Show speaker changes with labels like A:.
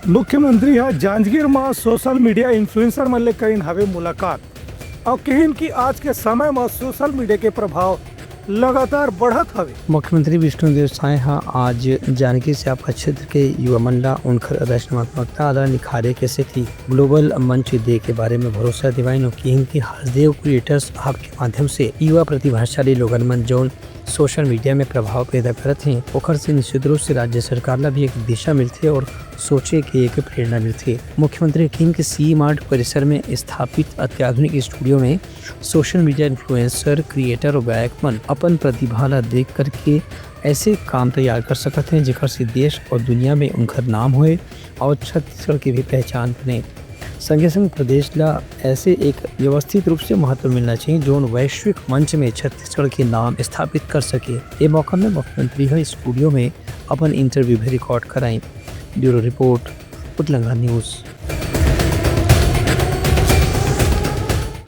A: मुख्यमंत्री हा जांजगीर में सोशल मीडिया इन्फ्लुएंसर मन ले करीन हवे मुलाकात और कहिन कि आज के समय में सोशल मीडिया के प्रभाव लगातार बढ़त हवे।
B: मुख्यमंत्री विष्णुदेव साय आज जानकी श्यापा क्षेत्र के युवा मंडला उनकर रचनात्मकता आला निखारे के सेठी ग्लोबल मंच दे के बारे में भरोसा दिवाइन कि हसदेव क्रिएटर्स हब के माध्यम से युवा प्रतिभाशाली लोगन मन जौन सोशल मीडिया में प्रभाव पैदा करत हैं ओखर से निश्चित रूप से राज्य सरकार ला भी एक दिशा मिलती है और सोचे के एक प्रेरणा मिलती है। मुख्यमंत्री किंग के सी मार्ट परिसर में स्थापित अत्याधुनिक स्टूडियो में सोशल मीडिया इन्फ्लुएंसर क्रिएटर और गायक मन अपन प्रतिभा ला देख करके ऐसे काम तैयार कर सकते हैं जेकर से देश और दुनिया में उनका नाम होए और छत्तीसगढ़ की भी पहचान बने। संगे संग प्रदेश ला ऐसे एक व्यवस्थित रूप से महत्व मिलना चाहिए जो वैश्विक मंच में छत्तीसगढ़ के नाम स्थापित कर सके। ये मौका में मुख्यमंत्री है स्टूडियो में अपन इंटरव्यू भी रिकॉर्ड कराई। ब्यूरो रिपोर्ट, उटलंगा न्यूज़।